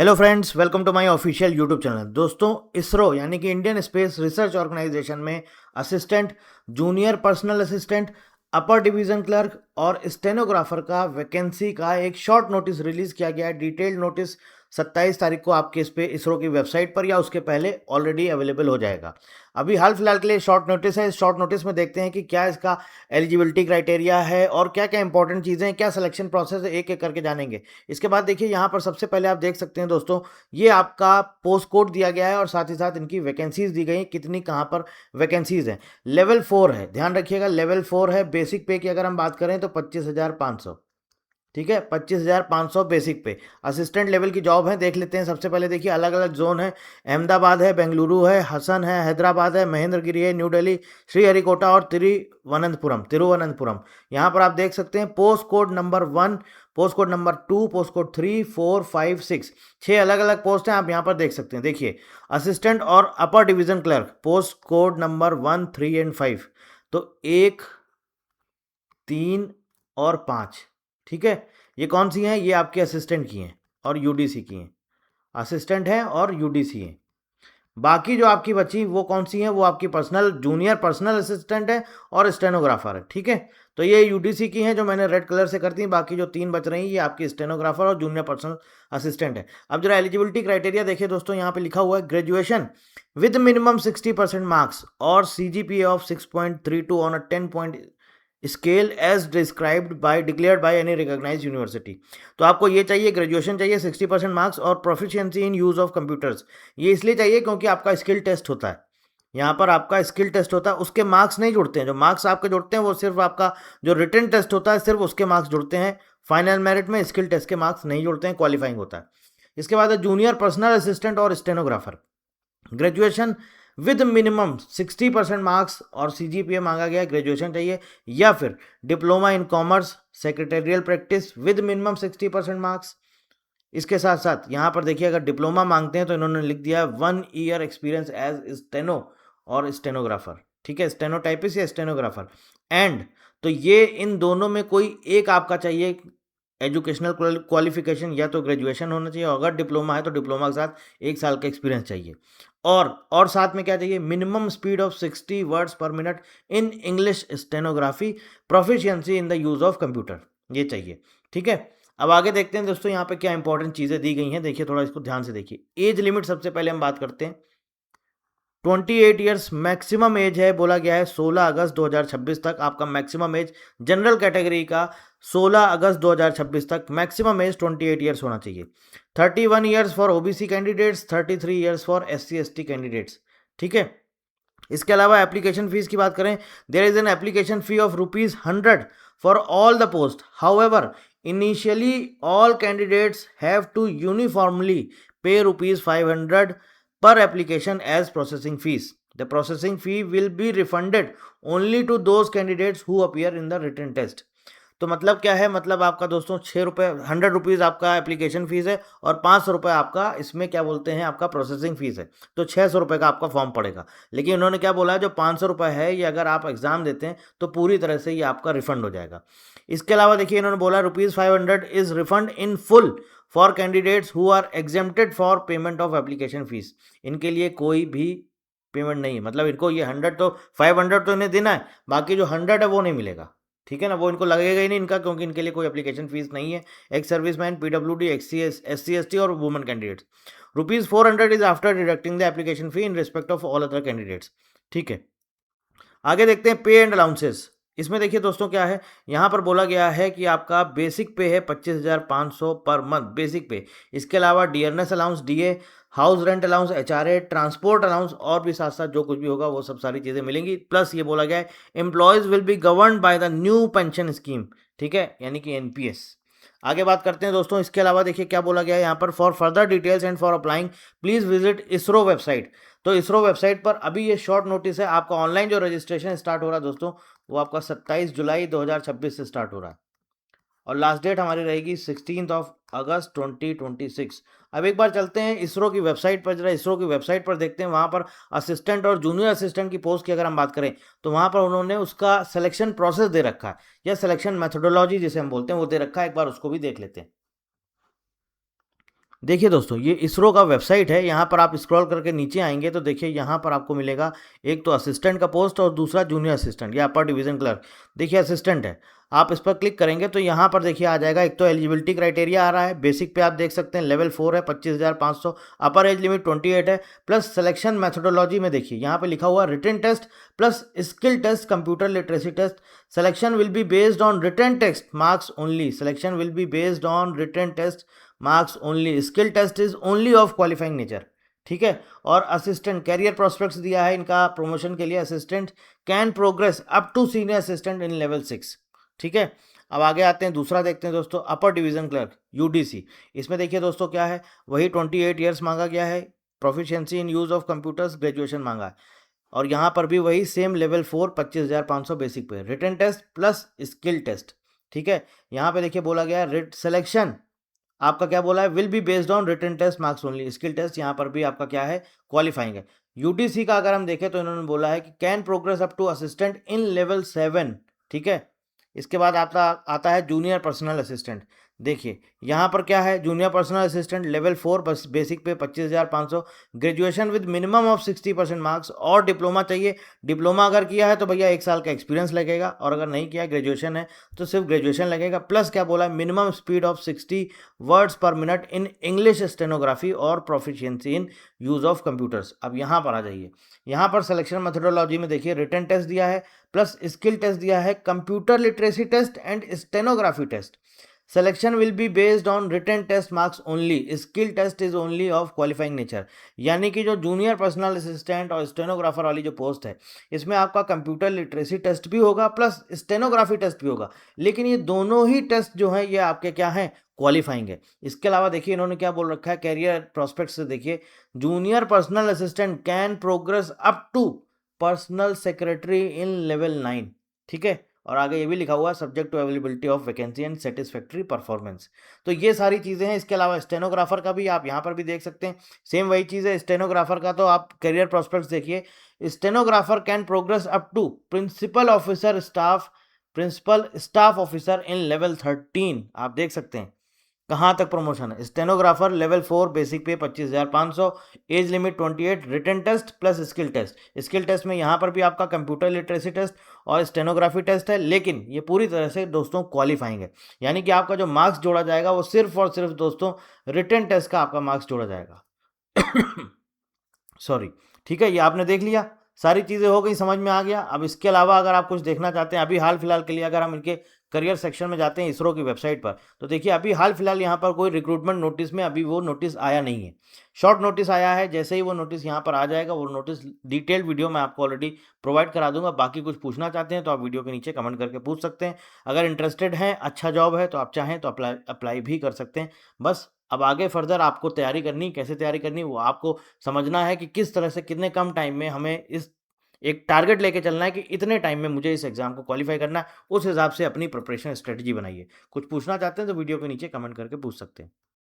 Hello friends, welcome to my official YouTube channel. दोस्तों, इसरो यानी कि इंडियन स्पेस रिसर्च ऑर्गेनाइजेशन में assistant, junior personal assistant, upper division clerk और स्टेनोग्राफर का वैकेंसी का एक शॉर्ट नोटिस रिलीज किया गया है। डिटेल्ड नोटिस 27 तारीख को आपके इस पे इसरो की वेबसाइट पर या उसके पहले ऑलरेडी अवेलेबल हो जाएगा। अभी हाल फिलहाल के लिए शॉर्ट नोटिस है। इस शॉर्ट नोटिस में देखते हैं कि क्या इसका एलिजिबिलिटी क्राइटेरिया है और क्या क्या इंपॉर्टेंट चीज़ें हैं, क्या सिलेक्शन प्रोसेस है, एक एक करके जानेंगे। इसके बाद देखिए यहाँ पर सबसे पहले आप देख सकते हैं दोस्तों, ये आपका पोस्ट कोड दिया गया है और साथ ही साथ इनकी वैकेंसीज दी गई हैं, कितनी कहाँ पर वैकेंसीज हैं। लेवल 4 है, ध्यान रखिएगा, लेवल 4 है। बेसिक पे की अगर हम बात करें तो 25,500, ठीक है, 25,500 बेसिक पे। असिस्टेंट लेवल की जॉब है, देख लेते हैं। सबसे पहले देखिए अलग अलग जोन है। अहमदाबाद है, बेंगलुरु है, हसन है, हैदराबाद है, महेंद्रगिरी है, न्यू दिल्ली, श्रीहरिकोटा और तिरुवनंतपुरम। यहाँ पर आप देख सकते हैं post code number 1, post code number 2, post code 3, 4, 5, 6, 6 अलग अलग पोस्ट हैं, आप यहाँ पर देख सकते हैं। देखिए असिस्टेंट और अपर division clerk post code number 1, 3 and 5, तो 1, 3 और 5, ठीक है। ये कौन सी हैं? ये आपके असिस्टेंट की हैं और यूडीसी की हैं। असिस्टेंट हैं और यूडीसी हैं। बाकी जो आपकी बची वो कौन सी हैं? वो आपकी पर्सनल, जूनियर पर्सनल असिस्टेंट है और स्टेनोग्राफर है, ठीक है। तो ये यूडीसी की हैं जो मैंने रेड कलर से कर दी। बाकी जो 3 बच रही हैं ये आपकी स्टेनोग्राफर और जूनियर पर्सनल असिस्टेंट है। अब जरा एलिजिबिलिटी क्राइटेरिया देखिए दोस्तों, यहाँ पे लिखा हुआ है ग्रेजुएशन विद मिनिमम 60% मार्क्स और CGPA of 6.32 on a 10 point scale as declared by any recognised university. तो आपको ये चाहिए, ग्रेजुएशन चाहिए, 60% मार्क्स और proficiency in use of computers. ये इसलिए चाहिए क्योंकि आपका स्किल टेस्ट होता है, यहाँ पर आपका स्किल टेस्ट होता है, उसके मार्क्स नहीं जुड़ते हैं। जो मार्क्स आपके जुड़ते हैं वो सिर्फ आपका जो रिटन टेस्ट होता है, सिर्फ उसके मार्क्स जुड़ते हैं। फाइनल मेरिट में स्किल टेस्ट के मार्क्स नहीं जुड़ते हैं, क्वालिफाइंग होता है। इसके बाद जूनियर पर्सनल असिस्टेंट और stenographer, graduation with minimum 60% marks और CGPA मांगा गया है, ग्रेजुएशन चाहिए, या फिर diploma in commerce secretarial practice with minimum 60% marks. इसके साथ साथ यहाँ पर देखिए अगर डिप्लोमा मांगते हैं तो इन्होंने लिख दिया 1 ईयर एक्सपीरियंस एज स्टेनो और स्टेनोग्राफर, ठीक है, स्टेनोटाइपिस्ट या स्टेनोग्राफर। एंड तो ये इन दोनों में कोई एक आपका चाहिए एजुकेशनल क्वालिफिकेशन, या तो ग्रेजुएशन होना चाहिए, अगर डिप्लोमा है तो डिप्लोमा के साथ 1 साल का एक्सपीरियंस चाहिए। और साथ में क्या चाहिए? Minimum speed of 60 words per minute in English stenography, proficiency in the use of computer, ये चाहिए, ठीक है। अब आगे देखते हैं दोस्तों यहाँ पे क्या इंपॉर्टेंट चीज़ें दी गई हैं। देखिए थोड़ा इसको ध्यान से देखिए। एज लिमिट सबसे पहले हम बात करते हैं। 28 ईयर्स मैक्सिमम एज है, बोला गया है 16 अगस्त 2026 तक आपका मैक्सिमम एज। जनरल कैटेगरी का 16 अगस्त 2026 तक मैक्सिमम एज 28 ईयर्स होना चाहिए। 31 years for OBC candidates, 33 years for SC/ST candidates, ठीक है। इसके अलावा एप्लीकेशन फीस की बात करें, there is an application fee of ₹100 for all the post. However initially all candidates have to uniformly pay ₹500 per application as processing fees. The processing fee will be refunded only to those candidates who appear in the written test. तो मतलब क्या है? मतलब आपका दोस्तों 6 रुपये, 100 rupees आपका application fees है और 500 रुपये आपका इसमें क्या बोलते हैं, आपका प्रोसेसिंग फीस है। तो 600 रुपये का आपका फॉर्म पड़ेगा। लेकिन उन्होंने क्या बोला है, जो 500 रुपये है ये अगर आप एग्जाम देते हैं तो पूरी तरह से ये आपका रिफंड हो जाएगा। इसके अलावा देखिए इन्होंने बोला ₹500 is refund in full for candidates who are exempted for payment of application fees. इनके लिए कोई भी पेमेंट नहीं है, मतलब इनको ये 100 तो 500 तो इन्हें देना है, बाकी जो 100 है वो नहीं मिलेगा, ठीक है ना, वो इनको लगेगा ही नहीं इनका, क्योंकि इनके लिए कोई एप्लीकेशन फीस नहीं है। एक्स सर्विसमैन, PWD, SC/ST और women candidates. ₹400 is after deducting the application fee in respect of all other candidates, ठीक है। आगे देखते हैं पे एंड अलाउंसेस। इसमें देखिए दोस्तों क्या है, यहाँ पर बोला गया है कि आपका बेसिक पे है 25,500 पर मंथ बेसिक पे। इसके अलावा dearness allowance, DA, house rent allowance, HRA, transport allowance और भी साथ साथ जो कुछ भी होगा वो सब सारी चीज़ें मिलेंगी। प्लस ये बोला गया है employees will be governed by the new pension scheme, ठीक है, यानी कि NPS। आगे बात करते हैं दोस्तों, इसके अलावा देखिए क्या बोला गया है यहाँ पर, for further details and for applying please visit ISRO website. तो इसरो वेबसाइट पर अभी ये शॉर्ट नोटिस है, आपका ऑनलाइन जो रजिस्ट्रेशन स्टार्ट हो रहा है दोस्तों वो आपका 27 जुलाई 2026 से स्टार्ट हो रहा है और लास्ट डेट हमारी रहेगी 16 अगस्त 2026। अब एक बार चलते हैं इसरो की वेबसाइट पर, जरा इसरो की वेबसाइट पर देखते हैं। वहाँ पर असिस्टेंट और जूनियर असिस्टेंट की पोस्ट की अगर हम बात करें तो वहाँ पर उन्होंने उसका सिलेक्शन प्रोसेस दे रखा है, या सिलेक्शन मेथोडोलॉजी जिसे हम बोलते हैं वो दे रखा है। एक बार उसको भी देख लेते हैं। देखिए दोस्तों, ये इसरो का वेबसाइट है। यहाँ पर आप स्क्रॉल करके नीचे आएंगे तो देखिए यहाँ पर आपको मिलेगा एक तो असिस्टेंट का पोस्ट और दूसरा जूनियर असिस्टेंट या अपर डिवीजन क्लर्क। देखिए असिस्टेंट है, आप इस पर क्लिक करेंगे तो यहाँ पर देखिए आ जाएगा। एक तो एलिजिबिलिटी क्राइटेरिया आ रहा है, बेसिक पे आप देख सकते हैं लेवल 4 है 25,500, अपर एज लिमिट 28 है, प्लस सिलेक्शन मेथोडोलॉजी में देखिए यहाँ पे लिखा हुआ written test plus skill test, computer literacy test. Selection will be based on written test marks only, selection will be based on written test marks only, skill test is only of qualifying nature. ठीक है। और assistant career prospects दिया है इनका promotion के लिए, assistant can progress up to senior assistant in level 6। ठीक है। अब आगे आते हैं, दूसरा देखते हैं दोस्तों, अपर डिवीजन क्लर्क यूडीसी। इसमें देखिए दोस्तों क्या है, वही 28 ईयर्स मांगा गया है, proficiency in use of computers, graduation मांगा है, और यहाँ पर भी वही same level 4 25,500 basic pay, written test plus skill test. ठीक है। यहाँ पे देखिए बोला गया है रिट सिलेक्शन आपका क्या बोला है, will be based on written test marks only, skill test यहाँ पर भी आपका क्या है, क्वालिफाइंग है। यूटीसी का अगर हम देखें तो इन्होंने बोला है कि can progress up to assistant in level 7। ठीक है। इसके बाद आता है जूनियर पर्सनल असिस्टेंट। देखिए यहाँ पर क्या है, जूनियर पर्सनल असिस्टेंट लेवल 4 बस basic pay 25,500, graduation with minimum of 60% marks और डिप्लोमा चाहिए। डिप्लोमा अगर किया है तो भैया 1 साल का एक्सपीरियंस लगेगा, और अगर नहीं किया ग्रेजुएशन है तो सिर्फ ग्रेजुएशन लगेगा। प्लस क्या बोला है, minimum speed of 60 words per minute in English stenography और proficiency in use of computers. अब यहाँ पर आ जाइए, यहाँ पर सिलेक्शन मेथोडोलॉजी में देखिए रिटन टेस्ट दिया है प्लस स्किल टेस्ट दिया है, computer literacy test and stenography test. Selection will be based on written test marks only, skill test is only of qualifying nature. यानी कि जो जूनियर पर्सनल असिस्टेंट और स्टेनोग्राफर वाली जो पोस्ट है, इसमें आपका कंप्यूटर लिटरेसी टेस्ट भी होगा प्लस स्टेनोग्राफी टेस्ट भी होगा, लेकिन ये दोनों ही टेस्ट जो हैं ये आपके क्या हैं, क्वालिफाइंग है। इसके अलावा देखिए इन्होंने क्या बोल रखा है, कैरियर प्रोस्पेक्ट से देखिए, junior personal assistant can progress up to personal secretary in level 9। ठीक है। और आगे ये भी लिखा हुआ है subject to availability of vacancy and satisfactory performance. तो ये सारी चीज़ें हैं। इसके अलावा स्टेनोग्राफर का भी आप यहाँ पर भी देख सकते हैं, सेम वही चीज़ है। स्टेनोग्राफर का तो आप करियर प्रोस्पेक्ट्स देखिए, stenographer can progress up to principal staff officer in level 13। आप देख सकते हैं कहाँ तक प्रमोशन है। Stenographer level 4 basic pay 25,500, age limit 28, written test plus skill test. Skill test में यहाँ पर भी आपका कंप्यूटर लिटरेसी टेस्ट और स्टेनोग्राफी टेस्ट है, लेकिन ये पूरी तरह से दोस्तों क्वालिफाइंग है। यानी कि आपका जो मार्क्स जोड़ा जाएगा वो सिर्फ और सिर्फ दोस्तों रिटन टेस्ट का आपका मार्क्स जोड़ा जाएगा। सॉरी। ठीक है, ये आपने देख लिया, सारी चीज़ें हो गई, समझ में आ गया। अब इसके अलावा अगर आप कुछ देखना चाहते हैं, अभी हाल फिलहाल के लिए अगर हम इनके करियर सेक्शन में जाते हैं इसरो की वेबसाइट पर, तो देखिए अभी हाल फिलहाल यहाँ पर कोई रिक्रूटमेंट नोटिस में अभी वो नोटिस आया नहीं है, शॉर्ट नोटिस आया है। जैसे ही वो नोटिस यहाँ पर आ जाएगा, वो नोटिस डिटेल्ड वीडियो मैं आपको ऑलरेडी प्रोवाइड करा दूंगा। बाकी कुछ पूछना चाहते हैं तो आप वीडियो के नीचे कमेंट करके पूछ सकते हैं। अगर इंटरेस्टेड हैं, अच्छा जॉब है, तो आप चाहें तो अप्लाई भी कर सकते हैं। बस अब आगे फर्दर आपको तैयारी करनी, कैसे तैयारी करनी वो आपको समझना है कि किस तरह से कितने कम टाइम में हमें इस एक टारगेट लेके चलना है कि इतने टाइम में मुझे इस एग्जाम को क्वालिफाई करना है, उस हिसाब से अपनी प्रिपरेशन स्ट्रेटजी बनाइए। कुछ पूछना चाहते हैं तो वीडियो के नीचे कमेंट करके पूछ सकते हैं।